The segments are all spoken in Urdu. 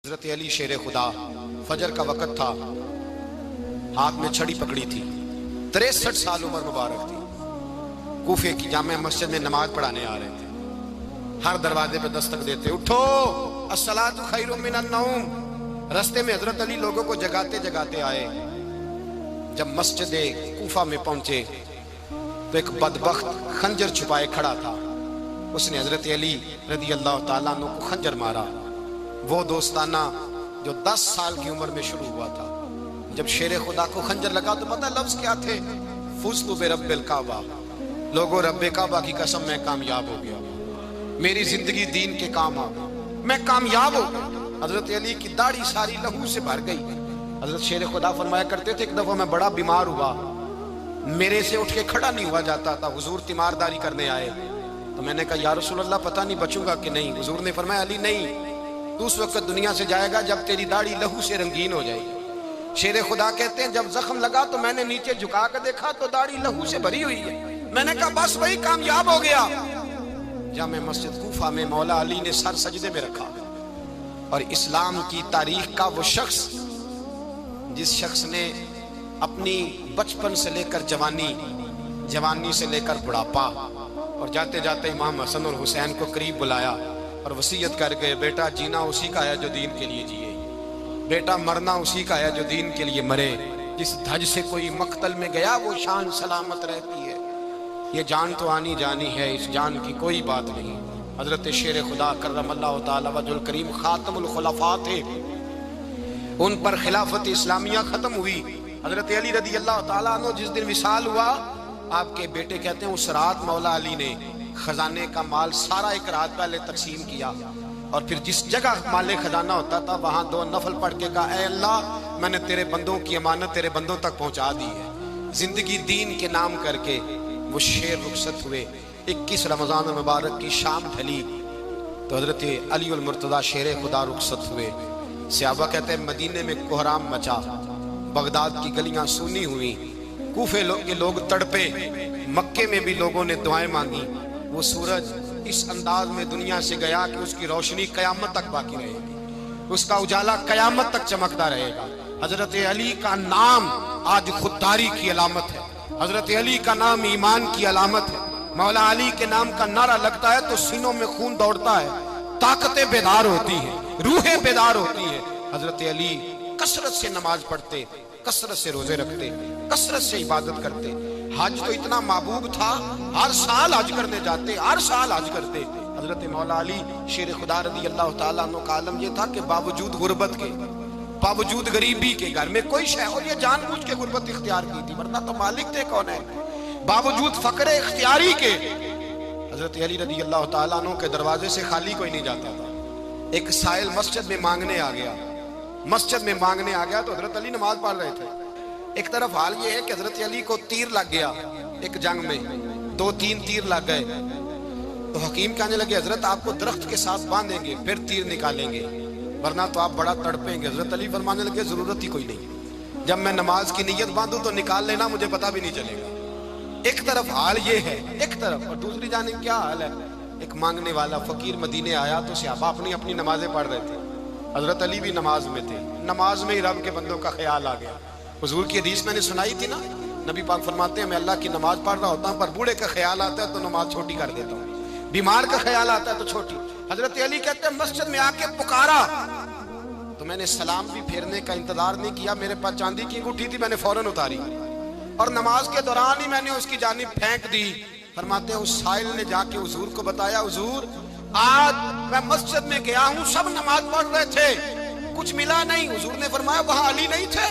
حضرت علی شیر خدا، فجر کا وقت تھا، ہاتھ میں چھڑی پکڑی تھی، 63 سال عمر مبارک تھی، کوفے کی جامع مسجد میں نماز پڑھانے آ رہے تھے۔ ہر دروازے پہ دستک دیتے، اٹھو الصلاۃ خیر من النوم۔ رستے میں حضرت علی لوگوں کو جگاتے جگاتے آئے۔ جب مسجد کوفہ میں پہنچے تو ایک بدبخت خنجر چھپائے کھڑا تھا، اس نے حضرت علی رضی اللہ تعالیٰ عنہ کو خنجر مارا۔ وہ دوستانہ جو 10 سال کی عمر میں شروع ہوا تھا، جب شیر خدا کو خنجر لگا تو پتہ لفظ کیا تھے؟ فزت برب الکعبہ، لوگوں رب کعبہ کی قسم میں کامیاب ہو گیا، میری زندگی دین کے کام آ گئی، میں کامیاب ہو گیا۔ حضرت علی کی داڑھی ساری لہو سے بھر گئی۔ حضرت شیر خدا فرمایا کرتے تھے، ایک دفعہ میں بڑا بیمار ہوا، میرے سے اٹھ کے کھڑا نہیں ہوا جاتا تھا، حضور تیمارداری کرنے آئے تو میں نے کہا یا رسول اللہ پتہ نہیں بچوں گا کہ نہیں۔ حضور نے فرمایا علی نہیں، تو اس وقت دنیا سے جائے گا جب تیری داڑھی لہو سے رنگین ہو جائے گی۔ شیر خدا کہتے ہیں جب زخم لگا تو میں نے نیچے جھکا کر دیکھا تو داڑھی لہو سے بھری ہوئی ہے، میں نے کہا بس وہی کامیاب ہو گیا۔ جامع مسجد کوفہ میں مولا علی نے سر سجدے میں رکھا، اور اسلام کی تاریخ کا وہ شخص جس شخص نے اپنی بچپن سے لے کر جوانی، جوانی سے لے کر بڑھاپا، اور جاتے جاتے امام حسن اور حسین کو قریب بلایا اور وصیت کر گئے، بیٹا جینا اسی کا ہے جو دین کے لیے جیے، بیٹا مرنا اسی کا ہے جو دین کے لیے مرے، جس دھج سے کوئی مقتل میں گیا وہ شان سلامت رہتی ہے، یہ جان تو آنی جانی ہے، اس جان کی کوئی بات نہیں۔ حضرت شیر خدا کرم اللہ تعالی وجہ الکریم خاتم الخلفاء تھے، ان پر خلافت اسلامیہ ختم ہوئی۔ حضرت علی رضی اللہ تعالیٰ عنہ جس دن وصال ہوا، آپ کے بیٹے کہتے ہیں اس رات مولا علی نے خزانے کا مال سارا ایک رات پہلے تقسیم کیا، اور پھر جس جگہ مال خزانہ ہوتا تھا وہاں 2 نفل پڑھ کے کہا اے اللہ میں نے تیرے بندوں کی امانت تیرے بندوں تک پہنچا دی ہے۔ زندگی دین کے نام کر کے وہ شیر رخصت ہوئے۔ 21 رمضان المبارک کی شام ڈھلی تو حضرت علی المرتضیٰ شیر خدا رخصت ہوئے۔ صحابہ کہتے ہیں مدینے میں کوہرام مچا، بغداد کی گلیاں سونی ہوئی، کوفے کے لوگ تڑپے، مکے میں بھی لوگوں نے دعائیں مانگی۔ وہ سورج اس انداز میں دنیا سے گیا کہ اس کی روشنی قیامت تک باقی رہے گی، اس کا اجالا قیامت تک چمکتا رہے گا۔ حضرت علی کا نام آج خودداری کی علامت ہے، حضرت علی کا نام ایمان کی علامت ہے۔ مولا علی کے نام کا نعرہ لگتا ہے تو سینوں میں خون دوڑتا ہے، طاقتیں بیدار ہوتی ہیں، روحیں بیدار ہوتی ہیں۔ حضرت علی کثرت سے نماز پڑھتے، کثرت سے روزے رکھتے، کثرت سے عبادت کرتے۔ حج تو اتنا محبوب تھا، ہر سال حج کرنے جاتے، ہر سال حج کرتے۔ حضرت مولا علی شیر خدا رضی اللہ تعالیٰ عنہ کا عالم یہ تھا کہ باوجود غربت کے، باوجود غریبی کے، گھر میں کوئی شے، اور یہ جان بوجھ کے غربت اختیار کی تھی ورنہ تو مالک تھے کون ہے، باوجود فقر اختیاری کے حضرت علی رضی اللہ تعالیٰ عنہ کے دروازے سے خالی کوئی نہیں جاتا تھا۔ ایک سائل مسجد میں مانگنے آ گیا، مسجد میں مانگنے آ گیا تو حضرت علی نماز پڑھ رہے تھے۔ ایک طرف حال یہ ہے کہ حضرت علی کو تیر لگ گیا، ایک جنگ میں 2-3 تیر لگ گئے تو حکیم کہنے لگے حضرت آپ کو درخت کے ساتھ باندھیں گے پھر تیر نکالیں گے ورنہ تو آپ بڑا تڑپیں گے۔ حضرت علی فرمانے لگے ضرورت ہی کوئی نہیں، جب میں نماز کی نیت باندھوں تو نکال لینا، مجھے پتہ بھی نہیں چلے گا۔ ایک طرف حال یہ ہے، ایک طرف، اور دوسری جانب کیا حال ہے؟ ایک مانگنے والا فقیر مدینے آیا تو صحابہ اپنی اپنی نمازیں پڑھ رہے تھے، حضرت علی بھی نماز میں تھے، نماز میں ہی رب کے بندوں کا خیال آ گیا۔ حضور کی حدیث میں نے سنائی تھی نا، نبی پاک فرماتے ہیں میں اللہ کی نماز پڑھ رہا ہوتا ہوں پر بوڑھے کا خیال آتا ہے تو نماز چھوٹی کر دیتا ہوں، بیمار کا خیال آتا ہے تو چھوٹی۔ حضرت علی کہتے ہیں مسجد میں آ کے پکارا تو میں نے سلام بھی پھیرنے کا انتظار نہیں کیا، میرے پاس چاندی کی انگوٹھی تھی، میں نے فوراً اتاری اور نماز کے دوران ہی میں نے اس کی جانب پھینک دی۔ فرماتے ہیں اس سائل نے جا کے حضور کو بتایا حضور آج میں مسجد میں گیا ہوں، سب نماز پڑھ رہے تھے، کچھ ملا نہیں۔ حضور نے فرمایا وہاں علی نہیں تھے؟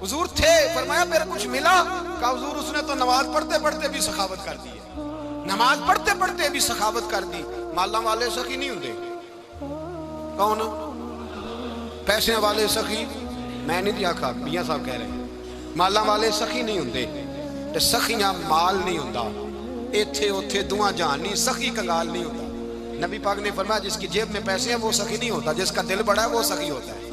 حضور تھے۔ فرمایا پھر کچھ ملا؟ کہا حضور اس نے تو نماز پڑھتے پڑھتے بھی سخاوت کر دی ہے، نماز پڑھتے پڑھتے بھی سخاوت کر دی۔ مالاں والے سخی نہیں ہوندے، کون پیسے والے سخی؟ میں نہیں دیا کھا، میاں صاحب کہہ رہے ہیں مالاں والے سخی نہیں ہوندے، تے سخیاں مال نہیں ہوندا، ایتھے اوتھے دعا جہان نہیں، سخی کنگال نہیں ہوتا۔ نبی پاک نے فرمایا جس کی جیب میں پیسے ہیں وہ سخی نہیں ہوتا، جس کا دل بڑا ہے وہ سخی ہوتا ہے۔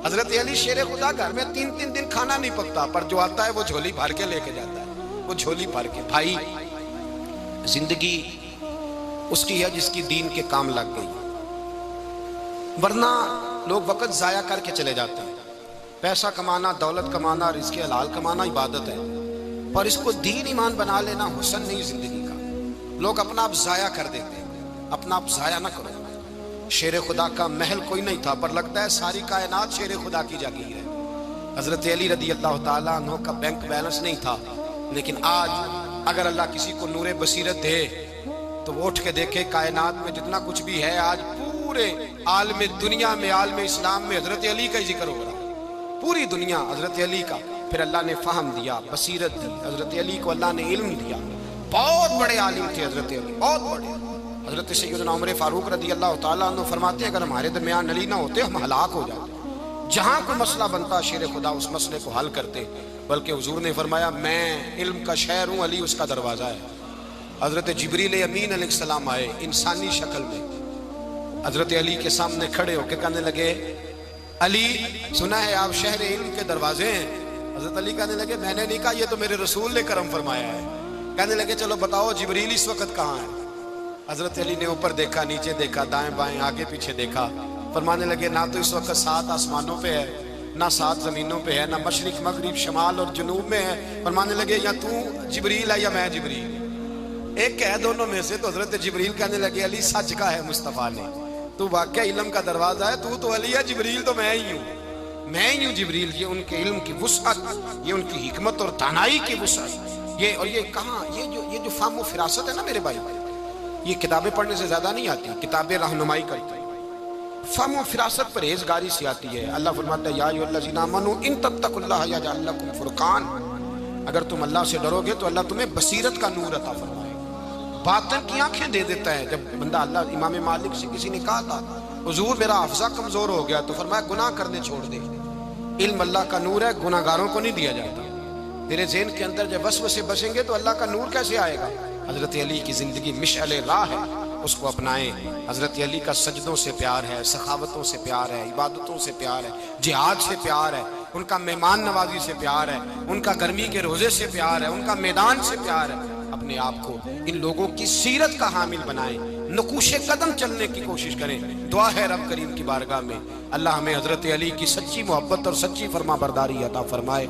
حضرت علی شیر خدا گھر میں 3 دن کھانا نہیں پکتا پر جو آتا ہے وہ جھولی بھر کے لے کے جاتا ہے، وہ جھولی بھر کے۔ بھائی زندگی اس کی ہے جس کی دین کے کام لگ گئی، ورنہ لوگ وقت ضائع کر کے چلے جاتے ہیں. پیسہ کمانا، دولت کمانا، رزق حلال کمانا عبادت ہے، پر اس کو دین ایمان بنا لینا حسن نہیں زندگی کا. لوگ اپنا آپ ضائع کر دیتے ہیں. اپنا آپ ضائع نہ کرو. شیر خدا کا محل کوئی نہیں تھا، پر لگتا ہے ساری کائنات شیر خدا کی جاگیر ہے. حضرت علی رضی اللہ تعالیٰ عنہ کا بینک بیلنس نہیں تھا، لیکن آج اگر اللہ کسی کو نور بصیرت دے تو وہ اٹھ کے دیکھے کائنات میں جتنا کچھ بھی ہے، آج پورے عالم دنیا میں، عالم اسلام میں حضرت علی کا ہی ذکر ہو رہا. پوری دنیا حضرت علی کا. پھر اللہ نے فہم دیا، بصیرت دی. حضرت علی کو اللہ نے علم دیا. بہت بڑے عالم تھے حضرت علی، بہت بڑے. حضرت سیدنا عمر فاروق رضی اللہ تعالیٰ عنہ فرماتے ہیں اگر ہمارے درمیان علی نہ ہوتے ہم ہلاک ہو جاتے. جہاں کوئی مسئلہ بنتا شیر خدا اس مسئلے کو حل کرتے. بلکہ حضور نے فرمایا میں علم کا شہر ہوں، علی اس کا دروازہ ہے. حضرت جبریل امین علیہ السلام آئے انسانی شکل میں، حضرت علی کے سامنے کھڑے ہو کے کہنے لگے علی سنا ہے آپ شہر علم کے دروازے ہیں. حضرت علی کہنے لگے میں نے نہیں کہا، یہ تو میرے رسول نے کرم فرمایا ہے. کہنے لگے چلو بتاؤ جبریل اس وقت کہاں ہے. حضرت علی نے اوپر دیکھا، نیچے دیکھا، دائیں بائیں، آگے پیچھے دیکھا. فرمانے لگے نہ تو اس وقت 7 آسمانوں پہ ہے، نہ 7 زمینوں پہ ہے، نہ مشرق مغرب شمال اور جنوب میں ہے. فرمانے لگے یا تو جبریل ہے یا میں جبریل. ایک ہے دونوں میں سے. تو حضرت جبریل کہنے لگے علی سچ کا ہے مصطفیٰ نے، تو واقعہ علم کا دروازہ ہے. تو علی ہے، جبریل تو میں ہی ہوں، میں ہی ہوں جبریل. یہ ان کے علم کی وسعت، یہ ان کی حکمت اور دانائی کی وسعت. یہ کہاں یہ جو فہم و فراست ہے نا میرے بھائی، یہ کتابیں پڑھنے سے زیادہ نہیں آتی، کتابیں رہنمائی کرتی ہیں. فہم و فراست پرہیزگاری سے آتی ہے. اللہ فرماتا ہے یا ایھا الذین آمنوا ان تتقوا اللہ یجعل لکم فرقان. اگر تم اللہ سے ڈرو گے تو اللہ تمہیں بصیرت کا نور عطا فرمائے، باطن کی آنکھیں دے دیتا ہے. جب بندہ اللہ امام مالک سے کسی نے کہا تھا حضور میرا حافظہ کمزور ہو گیا، تو فرمایا گناہ کرنے چھوڑ دے. علم اللہ کا نور ہے، گناہ گاروں کو نہیں دیا جاتا. تیرے ذہن کے اندر جب وسوسے بسیں گے تو اللہ کا نور کیسے آئے گا. حضرت علی کی زندگی مشعل راہ ہے، اس کو اپنائیں. حضرت علی کا سجدوں سے پیار ہے، سخاوتوں سے پیار ہے، عبادتوں سے پیار ہے، جہاد سے پیار ہے، ان کا مہمان نوازی سے پیار ہے، ان کا گرمی کے روزے سے پیار ہے، ان کا میدان سے پیار ہے. اپنے آپ کو ان لوگوں کی سیرت کا حامل بنائیں، نقوش قدم چلنے کی کوشش کریں. دعا ہے رب کریم کی بارگاہ میں اللہ ہمیں حضرت علی کی سچی محبت اور سچی فرما برداری عطا فرمائے.